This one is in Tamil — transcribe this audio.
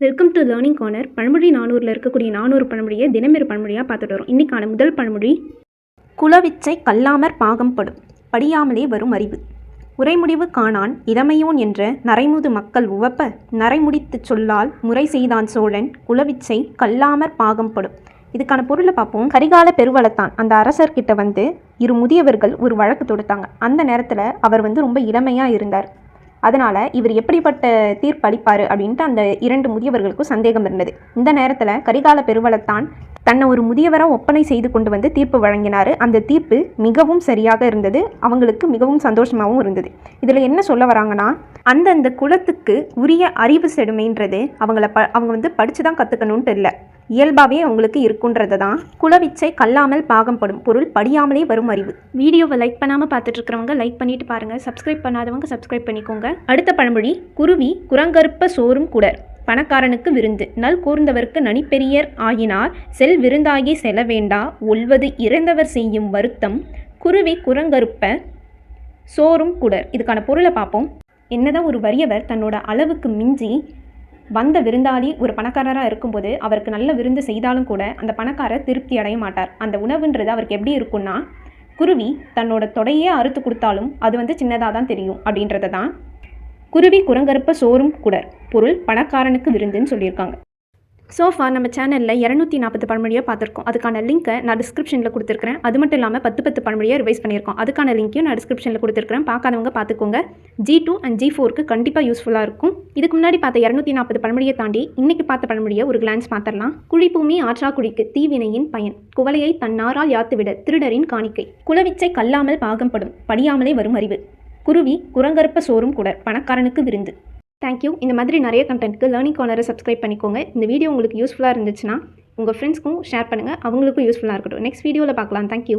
Welcome to learning corner. பழமொழி 400ல் இருக்கக்கூடிய 400 பழமொழியை தினமொரு பழமொழியாக பார்த்துட்டு வரோம். இன்றைக்கான முதல் பழமொழி, குலவிச்சை கல்லாமற் பாகம்படும் படியாமலே வரும் அறிவு. உரைமுடிவு காணான் இளமையோன் என்ற நரைமுது மக்கள் உவப்ப நரைமுடித்துச் சொல்லால் முறை செய்தான் சோழன் குலவிச்சை கல்லாமற் பாகம்படும். இதுக்கான பொருளை பார்ப்போம். கரிகால பெருவளத்தான் அந்த அரசர்கிட்ட இரு முதியவர்கள் ஒரு வழக்கு தொடுத்தாங்க. அந்த நேரத்தில் அவர் ரொம்ப இளமையாக இருந்தார். அதனால் இவர் எப்படிப்பட்ட தீர்ப்பு அளிப்பார் அப்படின்ட்டு அந்த 2 முதியவர்களுக்கும் சந்தேகம் இருந்தது. இந்த நேரத்தில் கரிகால பெருவளத்தான் தன்னை ஒரு முதியவராக ஒப்பனை செய்து கொண்டு தீர்ப்பு வழங்கினார். அந்த தீர்ப்பு மிகவும் சரியாக இருந்தது. அவங்களுக்கு மிகவும் சந்தோஷமாகவும் இருந்தது. இதில் என்ன சொல்ல வராங்கன்னா, அந்தந்த குலத்துக்கு உரிய அறிவு செடுமைன்றது அவங்க படித்து தான் கற்றுக்கணுன்ட்டு இல்லை, இயல்பாகவே அவங்களுக்கு இருக்குன்றது தான் குலவிச்சை கல்லாமல் பாகம்படும் பொருள் படியாமலே வரும் அறிவு. வீடியோவை லைக் பண்ணாமல் பார்த்துட்டு இருக்கிறவங்க லைக் பண்ணிட்டு பாருங்கள். சப்ஸ்கிரைப் பண்ணாதவங்க சப்ஸ்கிரைப் பண்ணிக்கோங்க. அடுத்த பழமொழி, குருவி குரங்கருப்ப சோறும் குடர் பணக்காரனுக்கு விருந்து நல் கூர்ந்தவர்க்கு நனிப்பெரியர் ஆகினார் செல் விருந்தாகி செல வேண்டா ஒல்வது இறந்தவர் செய்யும் வருத்தம் குருவி குரங்கருப்ப சோறும் குடர். இதுக்கான பொருளை பார்ப்போம். என்னதான் ஒரு வறியவர் தன்னோட அளவுக்கு மிஞ்சி வந்த விருந்தாளி ஒரு பணக்காரராக இருக்கும்போது அவருக்கு நல்ல விருந்து செய்தாலும் கூட அந்த பணக்காரர் திருப்தி அடைய மாட்டார். அந்த உணவுன்றது அவருக்கு எப்படி இருக்குன்னா, குருவி தன்னோட தொடையே அறுத்து கொடுத்தாலும் அது சின்னதாக தான் தெரியும் அப்படின்றத தான் குருவி குரங்கருப்ப சோறும் குடர் பொருள் பணக்காரனுக்கு விருந்துன்னு சொல்லியிருக்காங்க. சோஃபா நம்ம சேனலில் 240 பழமொழியாக பார்த்துருக்கோம். அதுக்கான லிங்க்கை நான் டிஸ்கிரிப்ஷனில் கொடுத்துருக்கிறேன். அது மட்டும் இல்லாமல் 10 பழமொழியாக ரிவைஸ் பண்ணியிருக்கோம். அதுக்கான லிங்க்கையும் நான் டிஸ்கிரிப்ஷனில் கொடுத்துருக்கிறேன். பார்க்காதவங்க பார்த்துக்கோங்க. G2 and G4க்கு கண்டிப்பாக யூஸ்ஃபுல்லாக இருக்கும். இதுக்கு முன்னாடி பார்த்த 240 பழமொழியை தாண்டி இன்றைக்கி பார்த்த பழமொழியை ஒரு கிளான்ஸ் பார்த்துடலாம். குழிப்பூமி ஆற்றா குழிக்கு தீவினையின் பயன் குவளையை தன்னாரால் யாத்துவிட திருடரின் காணிக்கை குலவிச்சை கல்லாமல் பாகம்படும் படியாமலே வரும் அறிவு குருவி குரங்கருப்ப சோறும் குடர் பணக்காரனுக்கு விருந்து. தேங்க்யூ. இந்த மாதிரி நிறைய கண்டென்ட்க்கு லேர்னிங் கார்னரை சப்ஸ்கிரைப் பண்ணிக்கோங்க. இந்த வீடியோ உங்களுக்கு யூஸ்ஃபுல்லாக இருந்துச்சுன்னா உங்கள் ஃப்ரெண்ட்ஸ்க்கும் ஷேர் பண்ணுங்கள். அவங்களுக்கும் யூஸ்ஃபுல்லாக இருக்கட்டும். நெக்ஸ்ட் வீடியோவில் பார்க்கலாம். தேங்க்யூ.